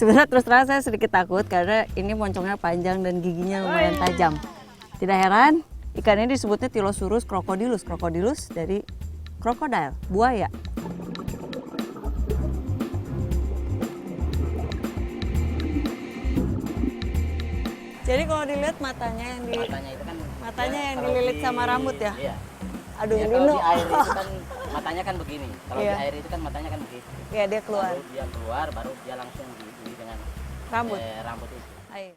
Sebenarnya terus terang saya sedikit takut karena ini moncongnya panjang dan giginya lumayan tajam. Tidak heran ikan ini disebutnya Tylosaurus crocodilus. Crocodilus dari krokodil, buaya. Jadi kalau dilihat matanya yang dililit sama rambut ya. Iya. Aduh, Ya, Lino. kalau di air itu kan matanya kan begini. Kalau Iya. di air itu kan matanya kan begitu. Ya dia keluar Baru dia keluar, baru dia langsung di dengan rambut. rambut itu. Ayo.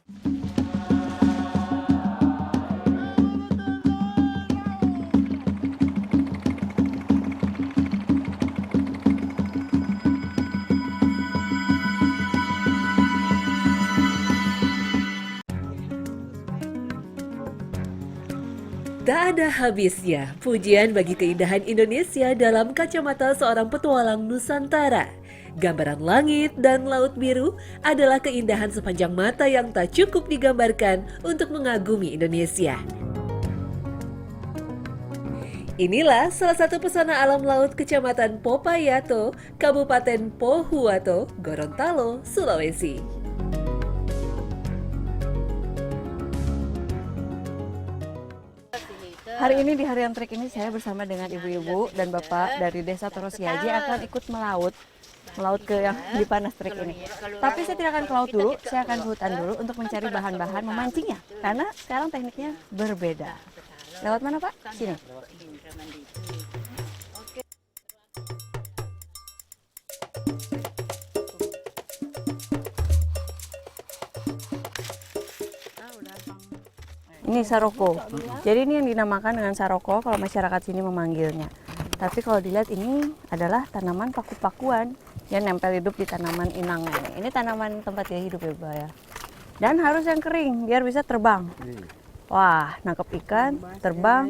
Tak ada habisnya pujian bagi keindahan Indonesia dalam kacamata seorang petualang Nusantara. Gambaran langit dan laut biru adalah keindahan sepanjang mata yang tak cukup digambarkan untuk mengagumi Indonesia. Inilah salah satu pesona alam laut Kecamatan Popayato, Kabupaten Pohuwato, Gorontalo, Sulawesi. Hari ini di Harian Trik ini saya bersama dengan ibu-ibu dan bapak dari Desa Torosiaji akan ikut melaut ke yang di Panas Trik ini. Tapi saya tidak akan ke laut dulu, saya akan ke hutan dulu untuk mencari bahan-bahan memancingnya. Karena sekarang tekniknya berbeda. Lewat mana Pak? Sini. Ini saroko. Jadi ini yang dinamakan dengan saroko kalau masyarakat sini memanggilnya. Tapi kalau dilihat ini adalah tanaman paku-pakuan yang nempel hidup di tanaman inangnya. Ini tanaman tempat dia hidup ya Bu ya. Dan harus yang kering biar bisa terbang. Wah, nangkep ikan, terbang.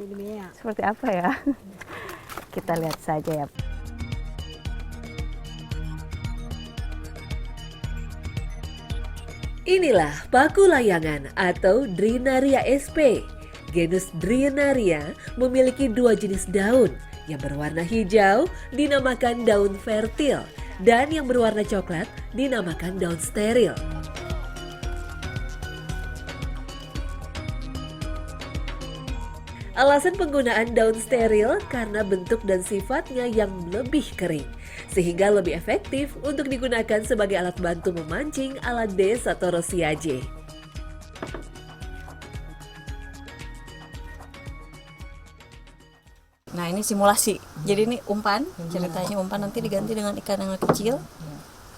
Seperti apa ya? Kita lihat saja ya. Inilah paku layangan atau Drinaria sp. Genus Drinaria memiliki dua jenis daun. Yang berwarna hijau dinamakan daun fertil dan yang berwarna coklat dinamakan daun steril. Alasan penggunaan daun steril karena bentuk dan sifatnya yang lebih kering, sehingga lebih efektif untuk digunakan sebagai alat bantu memancing ala Desa Torosiaji. Nah ini simulasi. Jadi ini umpan, ceritanya umpan nanti diganti dengan ikan yang kecil.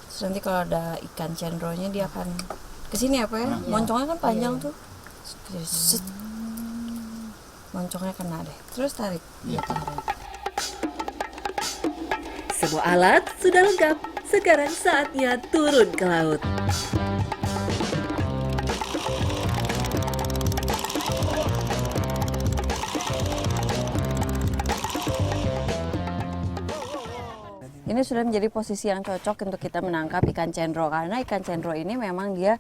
Terus nanti kalau ada ikan cendronya dia akan kesini apa ya? Moncongnya kan panjang tuh. Set. Moncongnya kena deh. Terus tarik. Iya tarik. Semua alat sudah lengkap, sekarang saatnya turun ke laut. Ini sudah menjadi posisi yang cocok untuk kita menangkap ikan cendro karena ikan cendro ini memang dia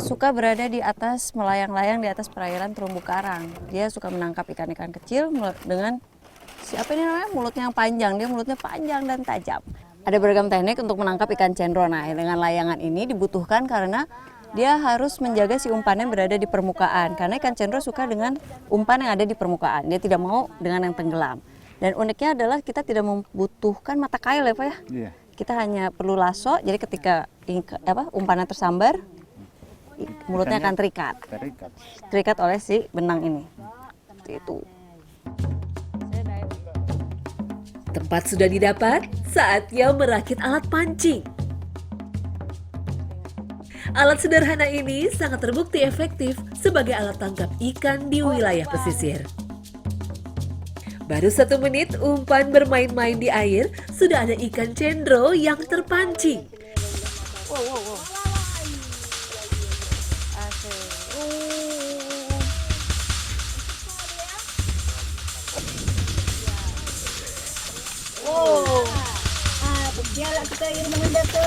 suka berada di atas, melayang-layang di atas perairan terumbu karang. Dia suka menangkap ikan-ikan kecil dengan siapa ini namanya mulutnya yang panjang, dia mulutnya panjang dan tajam. Ada beragam teknik untuk menangkap ikan cendro. Nah, dengan layangan ini dibutuhkan karena dia harus menjaga si umpannya berada di permukaan karena ikan cendro suka dengan umpan yang ada di permukaan. Dia tidak mau dengan yang tenggelam. Dan uniknya adalah kita tidak membutuhkan mata kail ya Pak ya. Iya. Kita hanya perlu lasso, jadi ketika umpannya tersambar, mulutnya akan terikat. Terikat oleh si benang ini. Itu. Tempat sudah didapat, saatnya merakit alat pancing. Alat sederhana ini sangat terbukti efektif sebagai alat tangkap ikan di wilayah pesisir. Baru 1 menit umpan bermain-main di air, sudah ada ikan cendro yang terpancing. Wow. Biarlah kita ingin mengendap ke.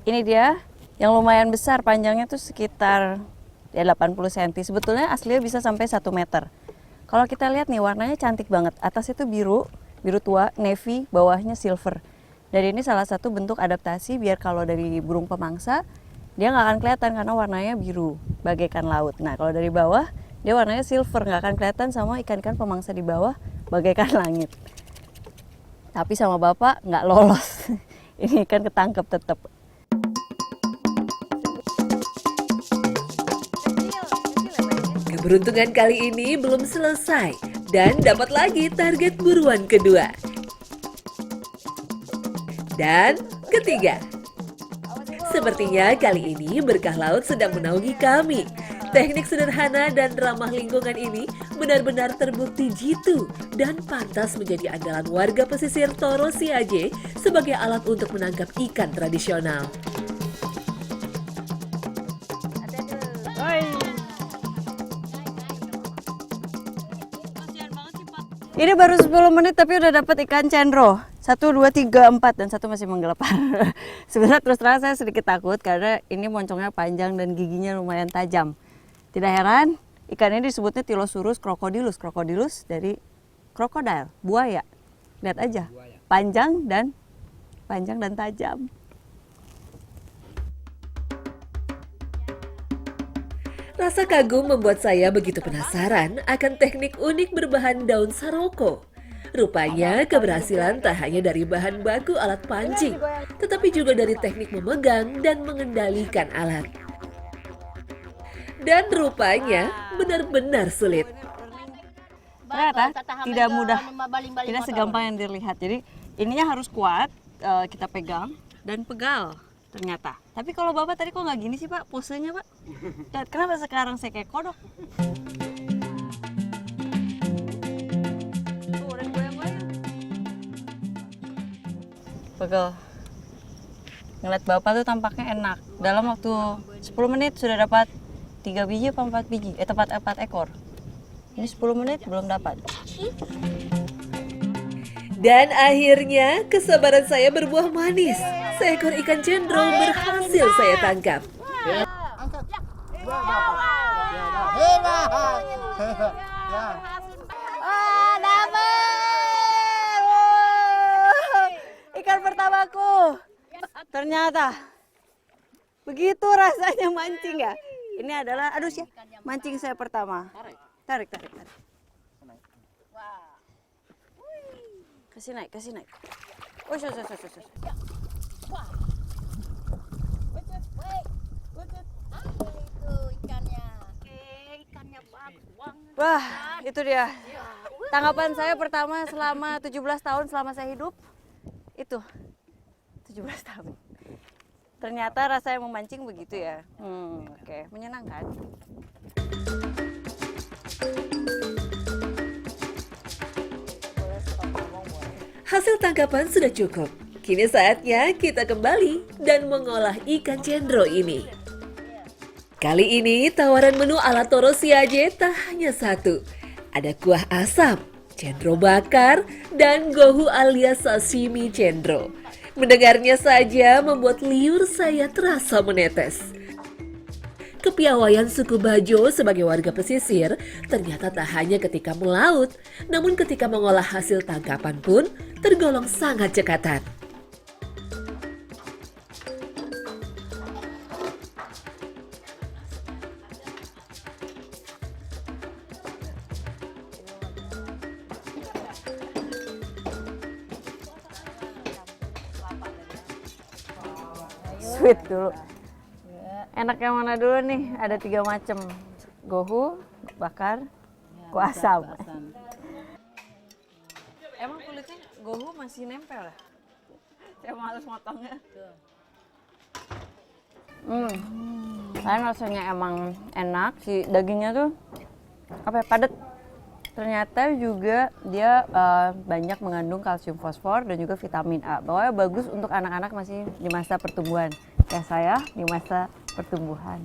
Ini dia yang lumayan besar, panjangnya tuh sekitar ya 80 cm. Sebetulnya aslinya bisa sampai 1 meter. Kalau kita lihat nih warnanya cantik banget. Atasnya tuh biru, biru tua, navy, bawahnya silver. Dan ini salah satu bentuk adaptasi biar kalau dari burung pemangsa dia nggak akan kelihatan karena warnanya biru, bagaikan laut. Nah kalau dari bawah dia warnanya silver, nggak akan kelihatan sama ikan-ikan pemangsa di bawah, bagaikan langit. Tapi sama bapak nggak lolos. Ini ikan ketangkep tetap. Keberuntungan kali ini belum selesai dan dapat lagi target buruan kedua. Dan ketiga. Sepertinya kali ini berkah laut sedang menaungi kami. Teknik sederhana dan ramah lingkungan ini benar-benar terbukti jitu dan pantas menjadi andalan warga pesisir Toro Siaje sebagai alat untuk menangkap ikan tradisional. Ini baru 10 menit tapi udah dapat ikan cendro. 1, 2, 3, 4 dan satu masih menggelepar. Sebenarnya terus terang saya sedikit takut karena ini moncongnya panjang dan giginya lumayan tajam. Tidak heran ikan ini disebutnya Tylosaurus crocodilus. Crocodilus dari krokodil, buaya. Lihat aja, panjang dan tajam. Rasa kagum membuat saya begitu penasaran akan teknik unik berbahan daun saroko. Rupanya keberhasilan tak hanya dari bahan baku alat pancing, tetapi juga dari teknik memegang dan mengendalikan alat. Dan rupanya benar-benar sulit. Ternyata tidak mudah, tidak segampang yang dilihat. Jadi ininya harus kuat, kita pegang dan pegal ternyata. Tapi kalau bapak tadi kok nggak gini sih pak posenya pak? Kenapa sekarang saya kayak kodok? Tuh udah goyang-goyang. Pegel. Ngeliat bapak tuh tampaknya enak. Dalam waktu 10 menit sudah dapat 3 biji apa 4 biji? Tepat 4 ekor. Ini 10 menit belum dapat. Dan akhirnya kesabaran saya berbuah manis. Seekor ikan cendro berhasil saya tangkap. Ikan pertamaku. Ternyata begitu rasanya mancing ya. Ini adalah mancing saya pertama. Tarik. Kasih naik. Oh, wah, itu dia. Tanggapan saya pertama selama 17 tahun selama saya hidup. Itu 17 tahun. Ternyata rasanya memancing begitu ya. Oke, menyenangkan. Hasil tangkapan sudah cukup. Kini saatnya kita kembali dan mengolah ikan cendro ini. Kali ini tawaran menu ala Toro Siaje tak hanya satu. Ada kuah asam, cendro bakar, dan gohu alias sashimi cendro. Mendengarnya saja membuat liur saya terasa menetes. Kepiawaian suku Bajo sebagai warga pesisir ternyata tak hanya ketika melaut, namun ketika mengolah hasil tangkapan pun tergolong sangat cekatan. Sweet dulu. Enak yang mana dulu nih? Ada 3 macam. Gohu, bakar, kuah asam. Emang kulitnya gohu masih nempel ya? Saya males motongnya. Karena rasanya emang enak. Si dagingnya tuh padat. Ternyata juga dia banyak mengandung kalsium fosfor dan juga vitamin A. Pokoknya bagus untuk anak-anak masih di masa pertumbuhan. Kayak saya di masa pertumbuhan.